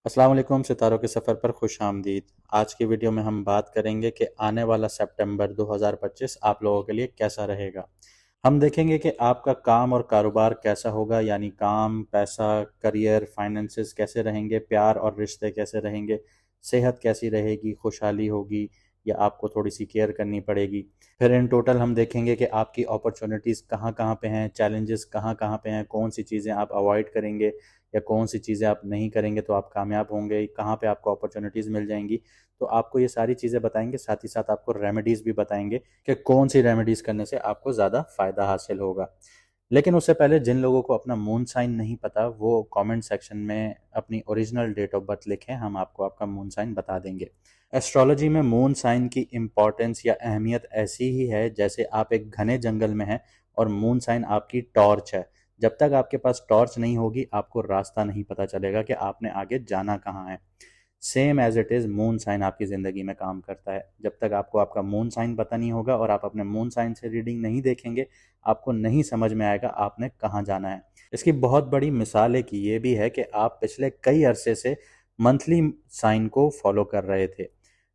अस्सलाम वालेकुम, सितारों के सफ़र पर खुश आमदीद। आज की वीडियो में हम बात करेंगे कि आने वाला सितंबर 2025 आप लोगों के लिए कैसा रहेगा। हम देखेंगे कि आपका काम और कारोबार कैसा होगा, यानी काम, पैसा, करियर, फाइनेंसेस कैसे रहेंगे, प्यार और रिश्ते कैसे रहेंगे, सेहत कैसी रहेगी, खुशहाली होगी या आपको थोड़ी सी केयर करनी पड़ेगी। फिर इन टोटल हम देखेंगे कि आपकी अपॉर्चुनिटीज़ कहाँ कहाँ पे हैं, चैलेंजेस कहाँ कहाँ पे हैं, कौन सी चीज़ें आप अवॉइड करेंगे या कौन सी चीज़ें आप नहीं करेंगे तो आप कामयाब होंगे, कहाँ पे आपको अपॉर्चुनिटीज़ मिल जाएंगी। तो आपको ये सारी चीज़ें बताएंगे, साथ ही साथ आपको रेमेडीज़ भी बताएंगे कि कौन सी रेमेडीज़ करने से आपको ज़्यादा फ़ायदा हासिल होगा। लेकिन उससे पहले जिन लोगों को अपना मून साइन नहीं पता वो कमेंट सेक्शन में अपनी ओरिजिनल डेट ऑफ बर्थ लिखें, हम आपको आपका मून साइन बता देंगे। एस्ट्रोलॉजी में मून साइन की इम्पॉर्टेंस या अहमियत ऐसी ही है जैसे आप एक घने जंगल में हैं और मून साइन आपकी टॉर्च है। जब तक आपके पास टॉर्च नहीं होगी आपको रास्ता नहीं पता चलेगा कि आपने आगे जाना कहाँ है। Same as it is moon sign आपकी ज़िंदगी में काम करता है। जब तक आपको आपका मून साइन पता नहीं होगा और आप अपने मून साइन से रीडिंग नहीं देखेंगे, आपको नहीं समझ में आएगा आपने कहाँ जाना है। इसकी बहुत बड़ी मिसाल एक ये भी है कि आप पिछले कई अरसे से मंथली साइन को फॉलो कर रहे थे,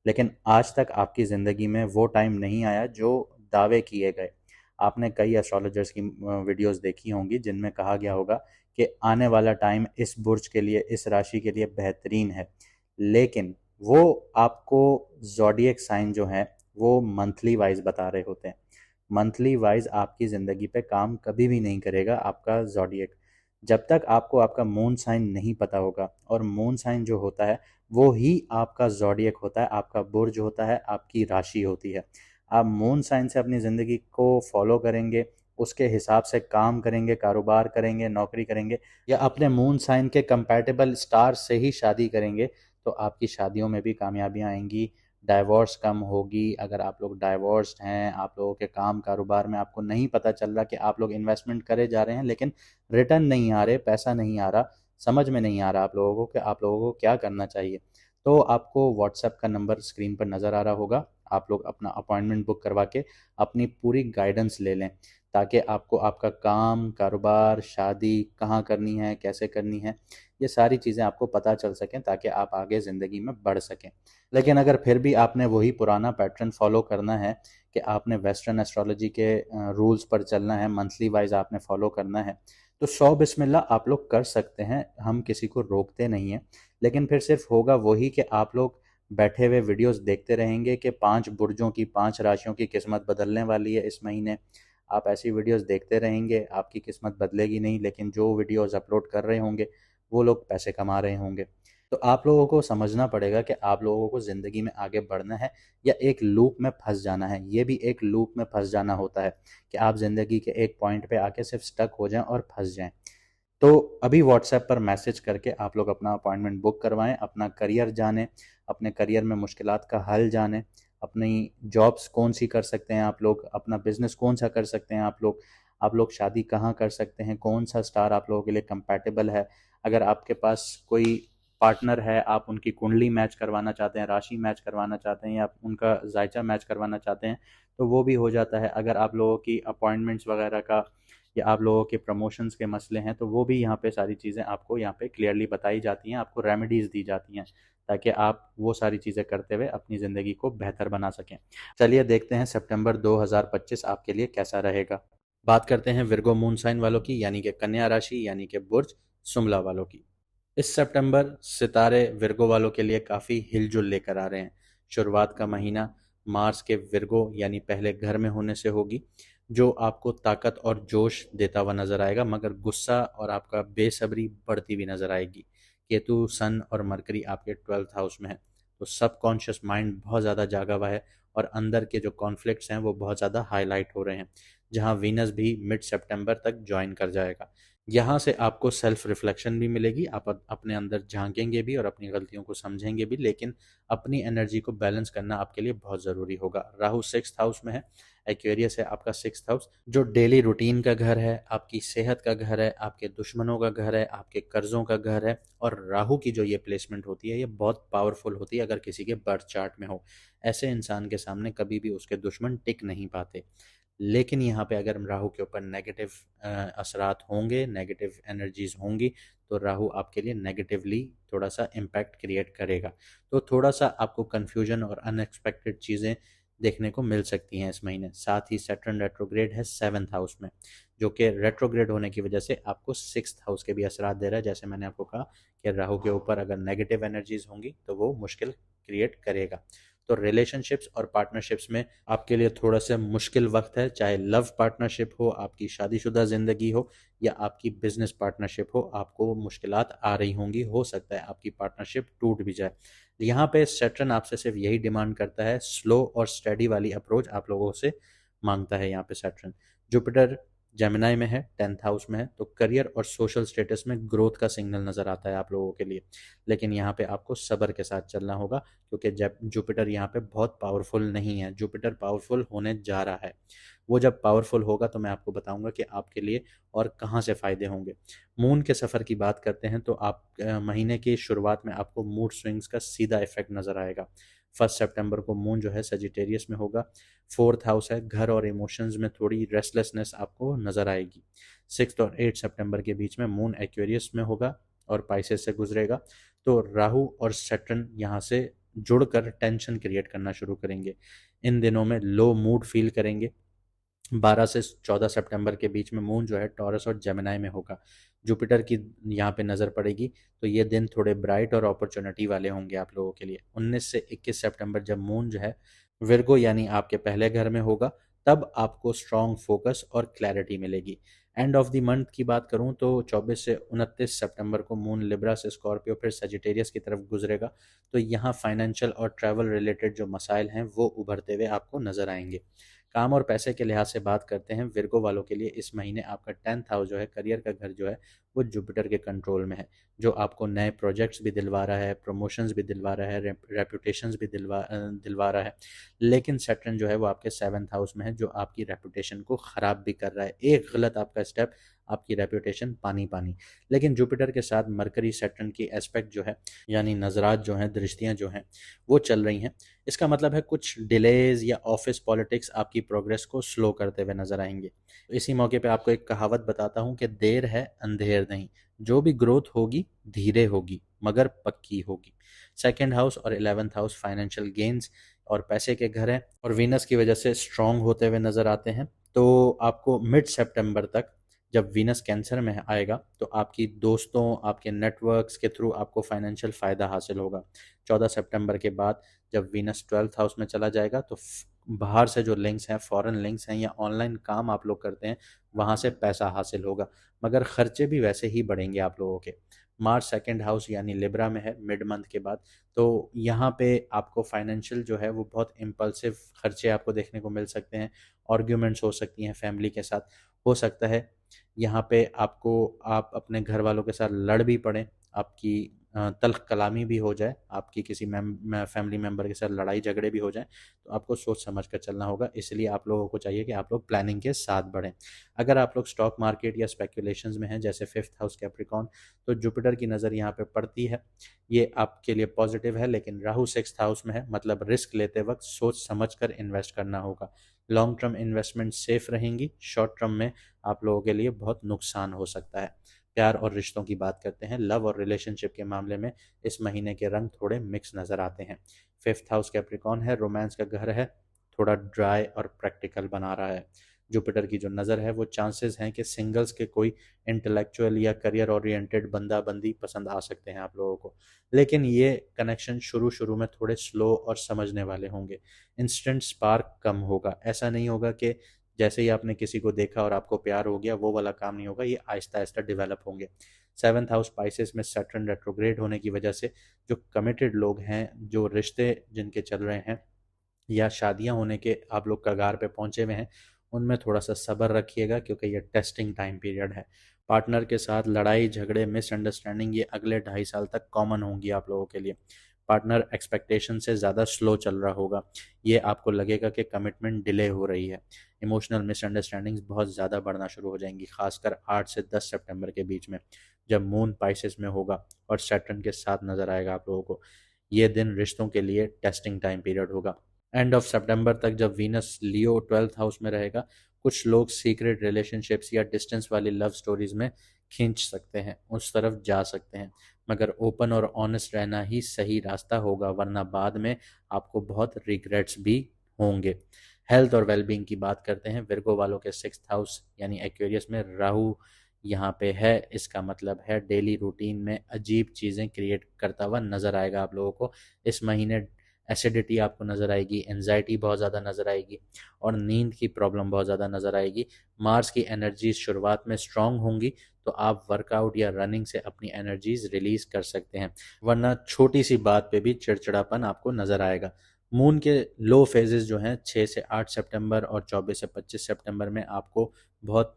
लेकिन आज तक आपकी ज़िंदगी में वो टाइम नहीं आया जो दावे किए गए। आपने कई एस्ट्रोलॉजर्स की वीडियोस देखी होंगी जिनमें कहा गया होगा कि आने वाला टाइम इस बुर्ज के लिए, इस राशि के लिए बेहतरीन है, लेकिन वो आपको ज़ोडिएक साइन जो है वो मंथली वाइज बता रहे होते हैं। मंथली वाइज आपकी ज़िंदगी पे काम कभी भी नहीं करेगा आपका ज़ोडिएक, जब तक आपको आपका मून साइन नहीं पता होगा। और मून साइन जो होता है वो ही आपका ज़ोडिएक होता है, आपका बुर्ज होता है, आपकी राशि होती है। आप मून साइन से अपनी ज़िंदगी को फॉलो करेंगे, उसके हिसाब से काम करेंगे, कारोबार करेंगे, नौकरी करेंगे, या अपने मून साइन के कंपैटिबल स्टार से ही शादी करेंगे, तो आपकी शादियों में भी कामयाबियाँ आएंगी, डाइवोर्स कम होगी। अगर आप लोग डाइवोर्स्ड हैं, आप लोगों के काम कारोबार में आपको नहीं पता चल रहा कि आप लोग इन्वेस्टमेंट करे जा रहे हैं लेकिन रिटर्न नहीं आ रहे, पैसा नहीं आ रहा, समझ में नहीं आ रहा आप लोगों को कि आप लोगों को क्या करना चाहिए, तो आपको व्हाट्सएप का नंबर स्क्रीन पर नज़र आ रहा होगा। आप लोग अपना अपॉइंटमेंट बुक करवा के अपनी पूरी गाइडेंस ले लें, ताकि आपको आपका काम, कारोबार, शादी कहाँ करनी है, कैसे करनी है, ये सारी चीज़ें आपको पता चल सकें ताकि आप आगे ज़िंदगी में बढ़ सकें। लेकिन अगर फिर भी आपने वही पुराना पैटर्न फॉलो करना है कि आपने वेस्टर्न एस्ट्रोलॉजी के रूल्स पर चलना है, मंथली वाइज आपने फॉलो करना है, तो सौ बिस्मिल्लाह आप लोग कर सकते हैं, हम किसी को रोकते नहीं हैं। लेकिन फिर सिर्फ होगा वही कि आप लोग बैठे हुए वीडियोस देखते रहेंगे कि 5 बुर्जों की, 5 राशियों की किस्मत बदलने वाली है इस महीने। आप ऐसी वीडियोस देखते रहेंगे, आपकी किस्मत बदलेगी नहीं, लेकिन जो वीडियोस अपलोड कर रहे होंगे वो लोग पैसे कमा रहे होंगे। तो आप लोगों को समझना पड़ेगा कि आप लोगों को ज़िंदगी में आगे बढ़ना है या एक लूप में फंस जाना है। ये भी एक लूप में फंस जाना होता है कि आप ज़िंदगी के एक पॉइंट पे आके सिर्फ स्टक हो जाएं और फंस जाएं। तो अभी व्हाट्सएप पर मैसेज करके आप लोग अपना अपॉइंटमेंट बुक करवाएं, अपना करियर जानें, अपने करियर में मुश्किलात का हल जानें, अपनी जॉब्स कौन सी कर सकते हैं आप लोग, अपना बिजनेस कौन सा कर सकते हैं आप लोग शादी कहाँ कर सकते हैं, कौन सा स्टार आप लोगों के लिए कंपैटिबल है। अगर आपके पास कोई पार्टनर है, आप उनकी कुंडली मैच करवाना चाहते हैं, राशि मैच करवाना चाहते हैं, या उनका जायचा मैच करवाना चाहते हैं, तो वो भी हो जाता है। अगर आप लोगों की अपॉइंटमेंट्स वगैरह का या आप लोगों के प्रमोशंस के मसले हैं तो वो भी यहाँ पे सारी चीज़ें आपको यहाँ पे क्लियरली बताई जाती हैं, आपको रेमेडीज़ दी जाती हैं ताकि आप वो सारी चीज़ें करते हुए अपनी ज़िंदगी को बेहतर बना सकें। चलिए देखते हैं सितंबर 2025 आपके लिए कैसा रहेगा। बात करते हैं विर्गो मून साइन वालों की, यानी कि कन्या राशि, यानी कि बुर्ज शुमला वालों की। इस सितंबर सितारे विर्गो वालों के लिए काफ़ी हिलजुल लेकर आ रहे हैं। शुरुआत का महीना मार्स के विर्गो यानी पहले घर में होने से होगी, जो आपको ताकत और जोश देता हुआ नजर आएगा, मगर गुस्सा और आपका बेसब्री बढ़ती हुई नजर आएगी। केतु, सन और मरकरी आपके 12th हाउस में है, तो सबकॉन्शियस माइंड बहुत ज़्यादा जागा हुआ है और अंदर के जो कॉन्फ्लिक्ट्स हैं वो बहुत ज़्यादा हाईलाइट हो रहे हैं, जहाँ वीनस भी मिड सितंबर तक ज्वाइन कर जाएगा। यहाँ से आपको सेल्फ रिफ्लेक्शन भी मिलेगी, आप अपने अंदर झांकेंगे भी और अपनी गलतियों को समझेंगे भी, लेकिन अपनी एनर्जी को बैलेंस करना आपके लिए बहुत ज़रूरी होगा। राहु 6th हाउस में है, एक्वेरियस है आपका 6th हाउस, जो डेली रूटीन का घर है, आपकी सेहत का घर है, आपके दुश्मनों का घर है, आपके कर्जों का घर है। और राहु की जो ये प्लेसमेंट होती है ये बहुत पावरफुल होती है अगर किसी के बर्थ चार्ट में हो। ऐसे इंसान के सामने कभी भी उसके दुश्मन टिक नहीं पाते। लेकिन यहाँ पे अगर राहु के ऊपर नेगेटिव असरात होंगे, नेगेटिव एनर्जीज होंगी, तो राहु आपके लिए नेगेटिवली थोड़ा सा इम्पैक्ट क्रिएट करेगा। तो थोड़ा सा आपको कन्फ्यूजन और अनएक्सपेक्टेड चीज़ें देखने को मिल सकती हैं इस महीने। साथ ही सैटर्न रेट्रोग्रेड है 7th हाउस में, जो कि रेट्रोग्रेड होने की वजह से आपको 6th हाउस के भी असरात दे रहा है। जैसे मैंने आपको कहा कि राहु के ऊपर अगर नेगेटिव एनर्जीज होंगी तो वो मुश्किल क्रिएट करेगा। तो रिलेशनशिप्स और पार्टनरशिप्स में आपके लिए थोड़ा सा मुश्किल वक्त है, चाहे लव पार्टनरशिप हो, आपकी शादीशुदा ज़िंदगी हो या आपकी बिजनेस पार्टनरशिप हो, आपको मुश्किलात आ रही होंगी। हो सकता है आपकी पार्टनरशिप टूट भी जाए। यहाँ पे सैटर्न आपसे सिर्फ यही डिमांड करता है, स्लो और स्टडी वाली अप्रोच आप लोगों से मांगता है यहाँ पे सैटर्न। जुपिटर जेमिनाई में है, 10th हाउस में है, तो करियर और सोशल स्टेटस में ग्रोथ का सिग्नल नज़र आता है आप लोगों के लिए। लेकिन यहाँ पे आपको सब्र के साथ चलना होगा, क्योंकि जब जुपिटर यहाँ पे बहुत पावरफुल नहीं है, जुपिटर पावरफुल होने जा रहा है। वो जब पावरफुल होगा तो मैं आपको बताऊंगा कि आपके लिए और कहाँ से फ़ायदे होंगे। मून के सफ़र की बात करते हैं तो आप महीने की शुरुआत में आपको मूड स्विंग्स का सीधा इफेक्ट नज़र आएगा। 1 सितंबर को मून जो है सजिटेरियस में होगा, 4th हाउस है, घर और इमोशंस में थोड़ी रेस्टलेसनेस आपको नज़र आएगी। 6 और 8 सितंबर के बीच में मून एक्वेरियस में होगा और पाइसेस से गुजरेगा। तो राहु और सैटर्न यहाँ से जुड़कर टेंशन क्रिएट करना शुरू करेंगे। इन दिनों में लो मूड फील करेंगे। 12 से 14 सितंबर के बीच में मून जो है टॉरस और जेमिनाई में होगा, जुपिटर की यहाँ पे नज़र पड़ेगी। तो ये दिन थोड़े ब्राइट और अपॉर्चुनिटी वाले होंगे आप लोगों के लिए। 19 से 21 सितंबर जब मून जो है विर्गो यानी आपके पहले घर में होगा, तब आपको स्ट्रॉन्ग फोकस और क्लैरिटी मिलेगी। एंड ऑफ द मंथ की बात करूं तो 24 से 29 सितंबर को मून लिब्रा से स्कॉर्पियो फिर सजिटेरियस की तरफ गुजरेगा। तो यहाँ फाइनेंशियल और ट्रैवल रिलेटेड जो मसाइल हैं वो उभरते हुए आपको नजर आएंगे। काम और पैसे के लिहाज से बात करते हैं, विर्गो वालों के लिए इस महीने आपका 10th हाउस जो है, करियर का घर जो है, वो जुपिटर के कंट्रोल में है, जो आपको नए प्रोजेक्ट्स भी दिलवा रहा है, प्रमोशंस भी दिलवा रहा है, रेपुटेशंस भी दिलवा रहा है। लेकिन सैटर्न जो है वो आपके 7th हाउस में है, जो आपकी रेपुटेशन को ख़राब भी कर रहा है। एक गलत आपका स्टेप आपकी रेपुटेशन पानी पानी। लेकिन जुपिटर के साथ मरकरी सैटर्न की एस्पेक्ट जो है, यानी नजरात जो हैं, दृष्टियां जो हैं, वो चल रही हैं। इसका मतलब है कुछ डिलेज या ऑफिस पॉलिटिक्स आपकी प्रोग्रेस को स्लो करते हुए नजर आएंगे। तो इसी मौके पे आपको एक कहावत बताता हूँ कि देर है अंधेर नहीं, जो भी ग्रोथ होगी धीरे होगी मगर पक्की होगी। 2nd हाउस और 11th हाउस फाइनेंशियल गेन्स और पैसे के घर हैं और वीनस की वजह से स्ट्रांग होते हुए नजर आते हैं। तो आपको मिड सितंबर तक जब वीनस कैंसर में आएगा तो आपकी दोस्तों, आपके नेटवर्क्स के थ्रू आपको फाइनेंशियल फ़ायदा हासिल होगा। 14 सितंबर के बाद जब वीनस 12th हाउस में चला जाएगा तो बाहर से जो लिंक्स हैं, फॉरेन लिंक्स हैं या ऑनलाइन काम आप लोग करते हैं, वहाँ से पैसा हासिल होगा, मगर खर्चे भी वैसे ही बढ़ेंगे आप लोगों के। मार्च 2nd हाउस यानी लिब्रा में है मिड मंथ के बाद, तो यहाँ पे आपको फाइनेंशियल जो है वो बहुत इम्पल्सिव खर्चे आपको देखने को मिल सकते हैं। आर्ग्यूमेंट्स हो सकती हैं फैमिली के साथ, हो सकता है यहाँ पे आप अपने घर वालों के साथ लड़ भी पड़ें, आपकी तल्ख कलामी भी हो जाए, आपकी किसी फैमिली मेम्बर के साथ लड़ाई झगड़े भी हो जाए। तो आपको सोच समझ कर चलना होगा, इसलिए आप लोगों को चाहिए कि आप लोग प्लानिंग के साथ बढ़ें। अगर आप लोग स्टॉक मार्केट या स्पेकुलेशंस में हैं, जैसे 5th हाउस कैप्रिकॉन, तो जुपिटर की नज़र यहाँ पे पड़ती है, ये आपके लिए पॉजिटिव है। लेकिन राहु 6th हाउस में है, मतलब रिस्क लेते वक्त सोच समझ कर इन्वेस्ट करना होगा। लॉन्ग टर्म इन्वेस्टमेंट सेफ रहेंगी, शॉर्ट टर्म में आप लोगों के लिए बहुत नुकसान हो सकता है। प्यार और रिश्तों की बात करते हैं, लव और रिलेशनशिप के मामले में इस महीने के रंग थोड़े मिक्स नज़र आते हैं। 5th हाउस कैप्रिकॉन है, रोमांस का घर है, थोड़ा ड्राई और प्रैक्टिकल बना रहा है। जुपिटर की जो नज़र है वो चांसेस हैं कि सिंगल्स के कोई इंटेलेक्चुअल या करियर ओरिएंटेड बंदा बंदी पसंद आ सकते हैं आप लोगों को। लेकिन ये कनेक्शन शुरू शुरू में थोड़े स्लो और समझने वाले होंगे। इंस्टेंट स्पार्क कम होगा, ऐसा नहीं होगा कि जैसे ही आपने किसी को देखा और आपको प्यार हो गया, वो वाला काम नहीं होगा, ये आहिस्ता आहिस्ता डेवलप होंगे। 7th हाउस स्पाइसेस में सैटर्न रेट्रोग्रेड होने की वजह से जो कमिटेड लोग हैं, जो रिश्ते जिनके चल रहे हैं या शादियां होने के आप लोग कगार पे पहुंचे हुए हैं, उनमें थोड़ा सा सब्र रखिएगा, क्योंकि ये टेस्टिंग टाइम पीरियड है। पार्टनर के साथ लड़ाई झगड़े मिसअंडरस्टैंडिंग ये अगले 2.5 साल तक कॉमन होंगी आप लोगों के लिए। पार्टनर एक्सपेक्टेशन से ज़्यादा स्लो चल रहा होगा, ये आपको लगेगा कि कमिटमेंट डिले हो रही है। इमोशनल मिसअंडरस्टैंडिंग्स बहुत ज़्यादा बढ़ना शुरू हो जाएंगी, खासकर 8 से 10 सितंबर के बीच में, जब मून पाइसेस में होगा और सैटर्न के साथ नज़र आएगा आप लोगों को। ये दिन रिश्तों के लिए टेस्टिंग टाइम पीरियड होगा। एंड ऑफ सितंबर तक जब वीनस लियो 12th हाउस में रहेगा, कुछ लोग सीक्रेट रिलेशनशिप्स या डिस्टेंस वाली लव स्टोरीज में खींच सकते हैं, उस तरफ जा सकते हैं, मगर ओपन और ऑनेस्ट रहना ही सही रास्ता होगा, वरना बाद में आपको बहुत रिग्रेट्स भी होंगे। हेल्थ और वेलबींग की बात करते हैं। विर्गो वालों के 6th हाउस यानी एक्वेरियस में राहु यहाँ पे है। इसका मतलब है डेली रूटीन में अजीब चीज़ें क्रिएट करता हुआ नज़र आएगा आप लोगों को। इस महीने एसिडिटी आपको नज़र आएगी, एनजाइटी बहुत ज़्यादा नज़र आएगी और नींद की प्रॉब्लम बहुत ज़्यादा नज़र आएगी। मार्स की एनर्जीज शुरुआत में स्ट्रांग होंगी, तो आप वर्कआउट या रनिंग से अपनी एनर्जीज रिलीज कर सकते हैं, वरना छोटी सी बात पे भी चिड़चिड़ापन आपको नज़र आएगा। मून के लो फेजेस जो हैं 6 से 8 सितंबर और 24 से 25 सितंबर में आपको बहुत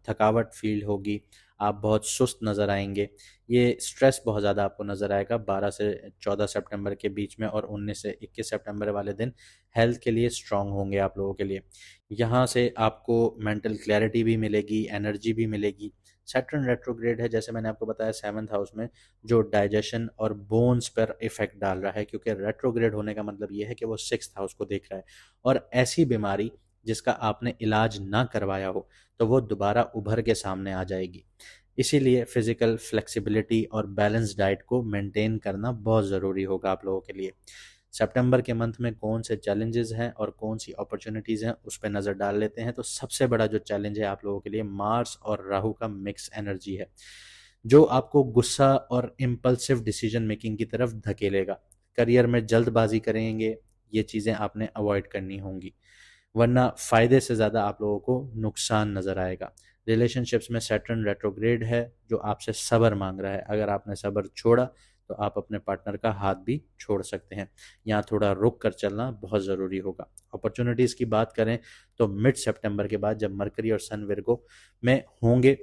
थकावट फील होगी, आप बहुत सुस्त नज़र आएंगे। ये स्ट्रेस बहुत ज़्यादा आपको नज़र आएगा 12 से 14 सितंबर के बीच में, और 19 से 21 सितंबर वाले दिन हेल्थ के लिए स्ट्रांग होंगे आप लोगों के लिए। यहाँ से आपको मेंटल क्लैरिटी भी मिलेगी, एनर्जी भी मिलेगी। सैटर्न रेट्रोग्रेड है, जैसे मैंने आपको बताया 7th हाउस में, जो डाइजेशन और बोन्स पर इफेक्ट डाल रहा है, क्योंकि रेट्रोग्रेड होने का मतलब ये है कि वो 6th हाउस को देख रहा है, और ऐसी बीमारी जिसका आपने इलाज ना करवाया हो तो वो दोबारा उभर के सामने आ जाएगी। इसीलिए फिजिकल फ्लेक्सिबिलिटी और बैलेंस डाइट को मेंटेन करना बहुत ज़रूरी होगा आप लोगों के लिए। सितंबर के मंथ में कौन से चैलेंजेस हैं और कौन सी अपॉर्चुनिटीज़ हैं उस पर नज़र डाल लेते हैं। तो सबसे बड़ा जो चैलेंज है आप लोगों के लिए, मार्स और राहु का मिक्स एनर्जी है, जो आपको गुस्सा और इम्पल्सिव डिसीजन मेकिंग की तरफ धकेलेगा। करियर में जल्दबाजी करेंगे, ये चीज़ें आपने अवॉइड करनी होंगी, वरना फ़ायदे से ज़्यादा आप लोगों को नुकसान नज़र आएगा। रिलेशनशिप्स में सैटर्न रेट्रोग्रेड है, जो आपसे सब्र मांग रहा है। अगर आपने सब्र छोड़ा तो आप अपने पार्टनर का हाथ भी छोड़ सकते हैं। यहाँ थोड़ा रुक कर चलना बहुत ज़रूरी होगा। अपॉर्चुनिटीज़ की बात करें तो मिड सितंबर के बाद जब मरकरी और सन विर्गो में होंगे,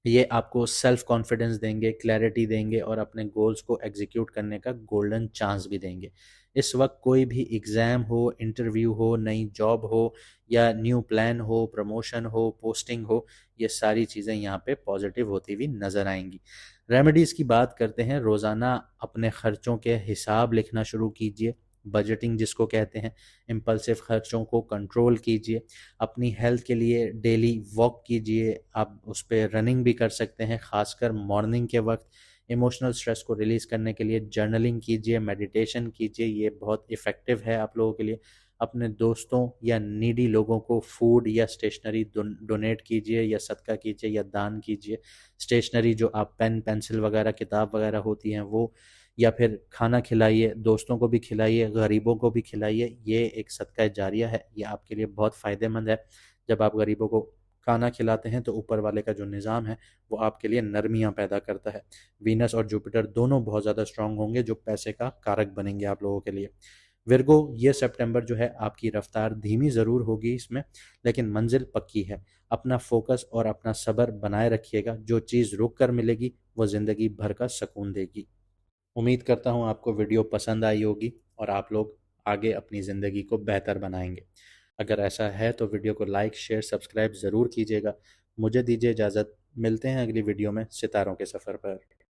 ये आपको सेल्फ कॉन्फिडेंस देंगे, क्लैरिटी देंगे और अपने गोल्स को एग्जीक्यूट करने का गोल्डन चांस भी देंगे। इस वक्त कोई भी एग्ज़ाम हो, इंटरव्यू हो, नई जॉब हो या न्यू प्लान हो, प्रमोशन हो, पोस्टिंग हो, ये सारी चीज़ें यहाँ पे पॉजिटिव होती हुई नज़र आएंगी। रेमेडीज़ की बात करते हैं। रोज़ाना अपने खर्चों के हिसाब लिखना शुरू कीजिए, बजटिंग जिसको कहते हैं। इम्पल्सिव खर्चों को कंट्रोल कीजिए। अपनी हेल्थ के लिए डेली वॉक कीजिए, आप उस पर रनिंग भी कर सकते हैं, खासकर मॉर्निंग के वक्त। इमोशनल स्ट्रेस को रिलीज़ करने के लिए जर्नलिंग कीजिए, मेडिटेशन कीजिए, ये बहुत इफ़ेक्टिव है आप लोगों के लिए। अपने दोस्तों या नीडी लोगों को फूड या स्टेशनरी डोनेट कीजिए या सदका कीजिए या दान कीजिए। स्टेशनरी जो आप पेन पेंसिल वगैरह किताब वगैरह होती हैं वो, या फिर खाना खिलाइए, दोस्तों को भी खिलाइए, गरीबों को भी खिलाइए। ये एक सदका जारिया है, ये आपके लिए बहुत फ़ायदेमंद है। जब आप गरीबों को खाना खिलाते हैं तो ऊपर वाले का जो निज़ाम है वो आपके लिए नरमियाँ पैदा करता है। वीनस और जुपिटर दोनों बहुत ज़्यादा स्ट्रांग होंगे, जो पैसे का कारक बनेंगे आप लोगों के लिए। विर्गो, ये सितंबर जो है आपकी रफ्तार धीमी ज़रूर होगी इसमें, लेकिन मंजिल पक्की है। अपना फोकस और अपना सब्र बनाए रखिएगा, जो चीज़ रुक कर मिलेगी वो ज़िंदगी भर का सुकून देगी। उम्मीद करता हूँ आपको वीडियो पसंद आई होगी और आप लोग आगे अपनी ज़िंदगी को बेहतर बनाएंगे। अगर ऐसा है तो वीडियो को लाइक, शेयर, सब्सक्राइब ज़रूर कीजिएगा। मुझे दीजिए इजाज़त, मिलते हैं अगली वीडियो में सितारों के सफ़र पर।